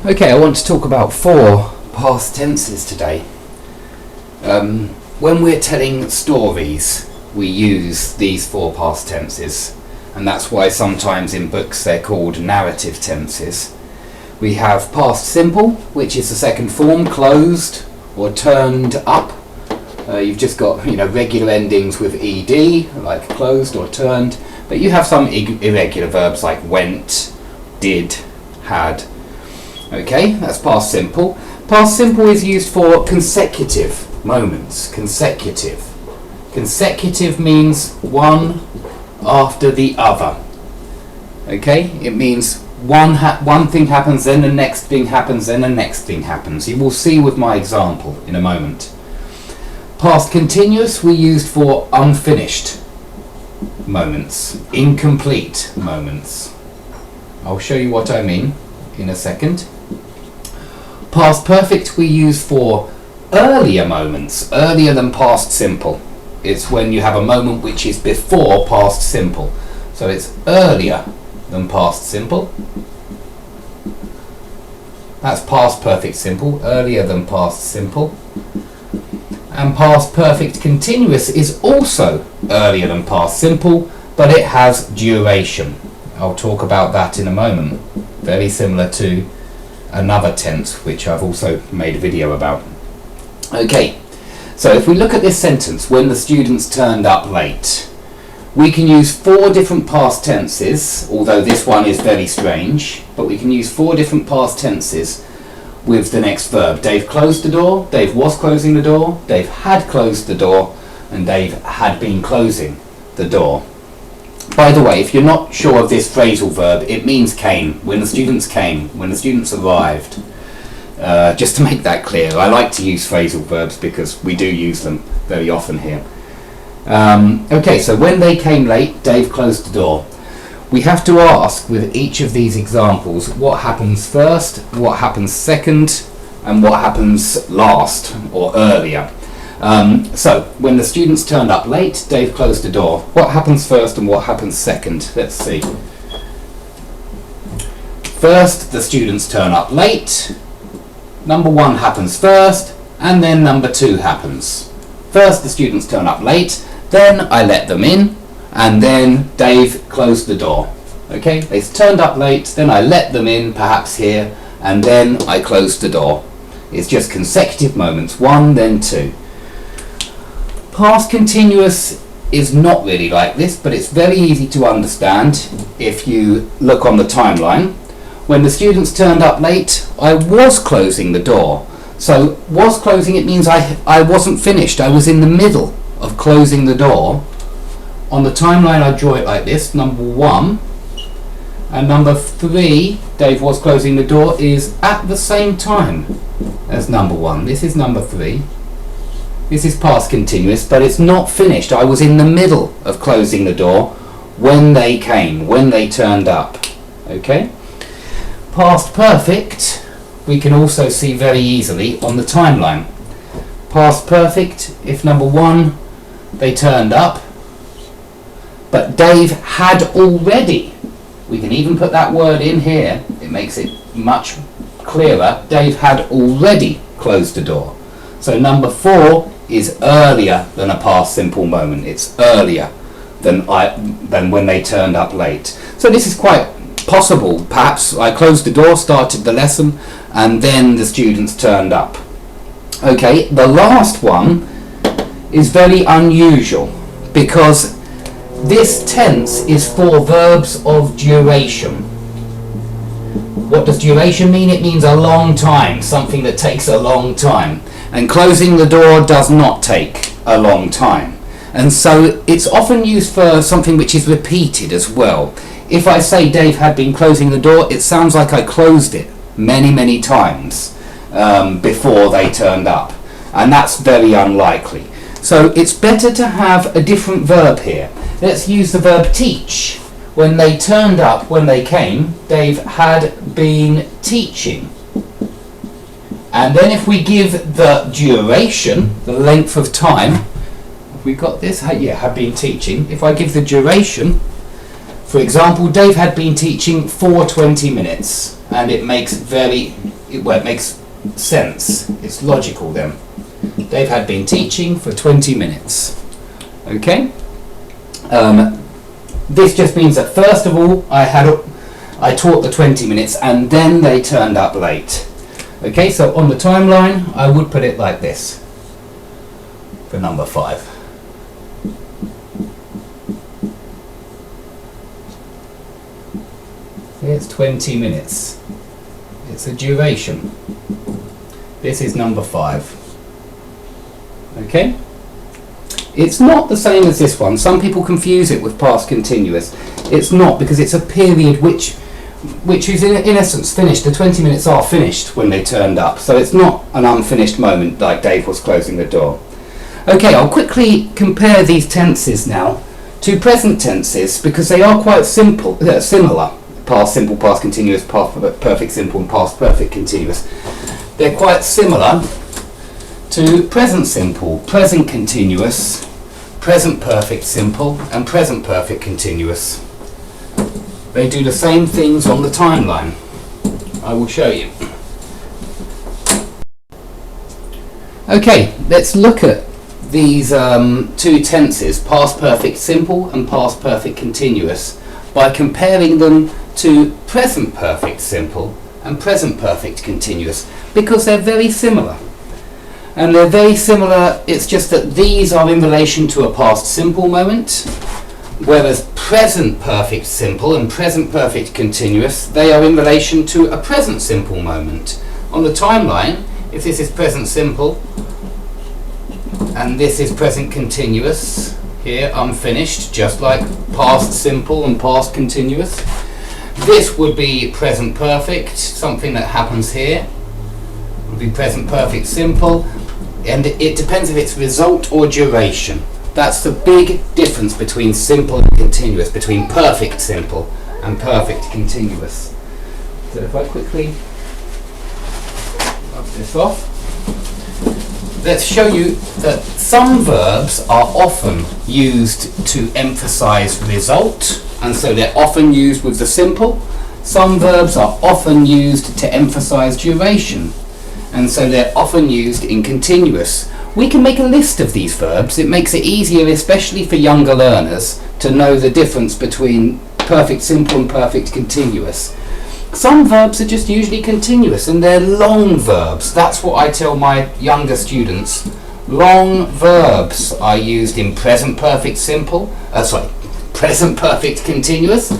Okay, I want to talk about 4 past tenses today. When we're telling stories, we use these 4 past tenses, and that's why sometimes in books they're called narrative tenses. We have past simple, which is the second form, closed or turned up. You've just got regular endings with ed, like closed or turned, but you have some irregular verbs like went, did, had. Okay, that's past simple. Past simple is used for consecutive moments. Consecutive. Consecutive means one after the other. Okay, it means one thing happens, then the next thing happens, then the next thing happens. You will see with my example in a moment. Past continuous we used for unfinished moments, incomplete moments. I'll show you what I mean in a second. Past perfect we use for earlier moments, earlier than past simple. It's when you have a moment which is before past simple. So it's earlier than past simple. That's past perfect simple, earlier than past simple. And past perfect continuous is also earlier than past simple, but it has duration. I'll talk about that in a moment. Very similar to another tense which I've also made a video about. Okay, so if we look at this sentence, when the students turned up late, we can use 4 different past tenses, although this one is very strange, but we can use 4 different past tenses with the next verb. Dave closed the door, Dave was closing the door, Dave had closed the door, and Dave had been closing the door. By the way, if you're not sure of this phrasal verb, it means came, when the students arrived. Just to make that clear, I like to use phrasal verbs because we do use them very often here. Okay, so when they came late, Dave closed the door. We have to ask with each of these examples what happens first, what happens second, and what happens last or earlier. So, when the students turned up late, Dave closed the door. What happens first and what happens second? Let's see. First, the students turn up late. Number 1 happens first, and then number 2 happens. First, the students turn up late, then I let them in, and then Dave closed the door. Okay, they turned up late, then I let them in, perhaps here, and then I closed the door. It's just consecutive moments, 1, then 2. Past continuous is not really like this, but it's very easy to understand if you look on the timeline. When the students turned up late, I was closing the door. So was closing, it means I wasn't finished. I was in the middle of closing the door. On the timeline I draw it like this, number 1. And number 3, Dave was closing the door, is at the same time as number 1. This is number 3. This is past continuous, but it's not finished. I was in the middle of closing the door when they came, when they turned up. Okay? Past perfect, we can also see very easily on the timeline. Past perfect, if number 1, they turned up, but Dave had already, we can even put that word in here, it makes it much clearer, Dave had already closed the door. So number 4 is earlier than a past simple moment. It's earlier than when they turned up late. So this is quite possible. Perhaps I closed the door, started the lesson, and then the students turned up. Okay, the last one is very unusual because this tense is for verbs of duration. What does duration mean? It means a long time, something that takes a long time. And closing the door does not take a long time. And so it's often used for something which is repeated as well. If I say Dave had been closing the door, it sounds like I closed it many, many times before they turned up. And that's very unlikely. So it's better to have a different verb here. Let's use the verb teach. When they turned up, when they came, Dave had been teaching. And then if we give the duration, the length of time, have we got this? Yeah, had been teaching. If I give the duration, for example, Dave had been teaching for 20 minutes. and it makes it makes sense. It's logical then. Dave had been teaching for 20 minutes. Okay? This just means that first of all I taught the 20 minutes and then they turned up late. Okay, so on the timeline I would put it like this for number 5. It's 20 minutes. It's a duration. This is number 5. Okay? It's not the same as this one. Some people confuse it with past continuous. It's not, because it's a period which is in essence finished. The 20 minutes are finished when they turned up. So it's not an unfinished moment like Dave was closing the door. Okay, I'll quickly compare these tenses now to present tenses because they are quite similar. Past simple, past continuous, past perfect simple and past perfect continuous. They're quite similar to present simple, present continuous, present perfect simple and present perfect continuous. They do the same things on the timeline. I will show you. Okay, let's look at these two tenses, past perfect simple and past perfect continuous, by comparing them to present perfect simple and present perfect continuous, because they're very similar. And they're very similar, it's just that these are in relation to a past simple moment, whereas present perfect simple and present perfect continuous, they are in relation to a present simple moment. On the timeline, if this is present simple and this is present continuous, here unfinished, just like past simple and past continuous, this would be present perfect, something that happens here would be present perfect simple, and it depends if it's result or duration. That's the big difference between simple and continuous, between perfect simple and perfect continuous. So if I quickly rub this off, let's show you that some verbs are often used to emphasize result, and so they're often used with the simple. Some verbs are often used to emphasize duration, and so they're often used in continuous. We can make a list of these verbs. It makes it easier, especially for younger learners, to know the difference between perfect simple and perfect continuous. Some verbs are just usually continuous and they're long verbs. That's what I tell my younger students. Long verbs are used in present perfect simple, present perfect continuous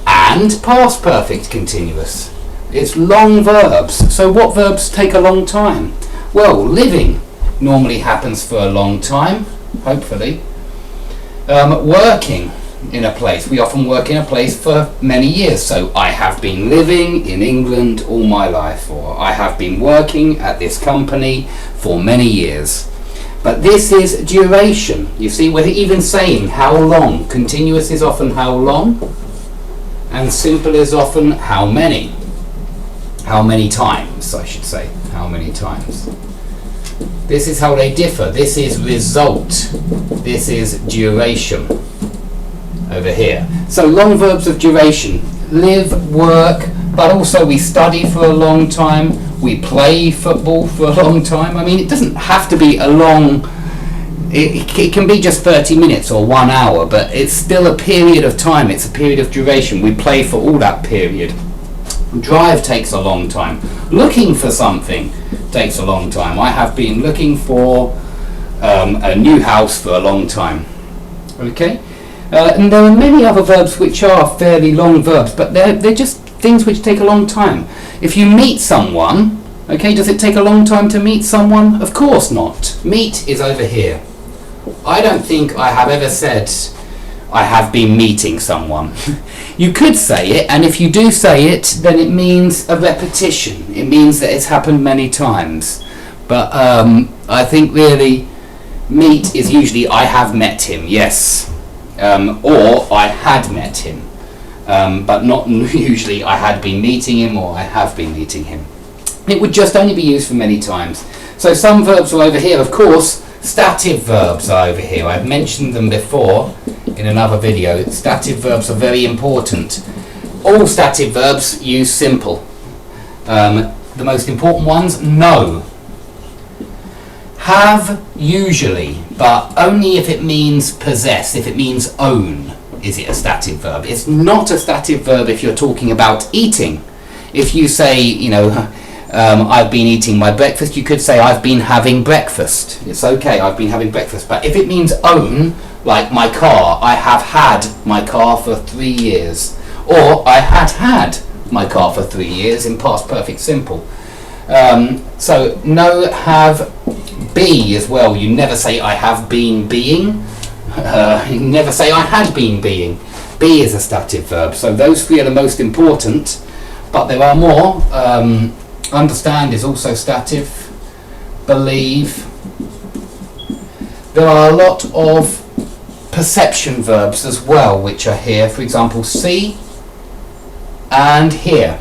and past perfect continuous. It's long verbs. So what verbs take a long time? Well, living normally happens for a long time, hopefully. Working in a place. We often work in a place for many years. So I have been living in England all my life, or I have been working at this company for many years. But this is duration. You see, we're even saying how long. Continuous is often how long, and simple is often how many. How many times, I should say. How many times. This is how they differ. This is result. This is duration. Over here. So long verbs of duration. Live, work, but also we study for a long time. We play football for a long time. I mean, it doesn't have to be a long... It can be just 30 minutes or 1 hour, but it's still a period of time. It's a period of duration. We play for all that period. Drive takes a long time. Looking for something takes a long time. I have been looking for a new house for a long time. Okay? And there are many other verbs which are fairly long verbs, but they're just things which take a long time. If you meet someone, okay, does it take a long time to meet someone? Of course not. Meet is over here. I don't think I have ever said I have been meeting someone. You could say it, and if you do say it, then it means a repetition. It means that it's happened many times. But I think really meet is usually I have met him, yes. Or I had met him, but not usually I had been meeting him or I have been meeting him. It would just only be used for many times. So some verbs are over here. Of course, stative verbs are over here. I've mentioned them before in another video. Stative verbs are very important. All stative verbs use simple. The most important ones, no. Have, usually, but only if it means possess, if it means own, is it a stative verb. It's not a stative verb if you're talking about eating. If you say, you know, I've been eating my breakfast, you could say I've been having breakfast. It's okay, I've been having breakfast. But if it means own, like my car, I have had my car for 3 years. Or I had my car for 3 years in past perfect simple. So no, have, be as well. You never say I have been being. You never say I had been being. Be is a stative verb. So those three are the most important. But there are more. Understand is also stative. Believe. There are a lot of perception verbs as well which are here. For example, see and hear.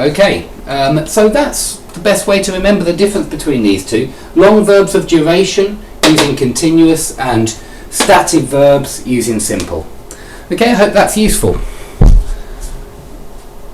Okay, so that's the best way to remember the difference between these two. Long verbs of duration using continuous and stative verbs using simple. Okay, I hope that's useful.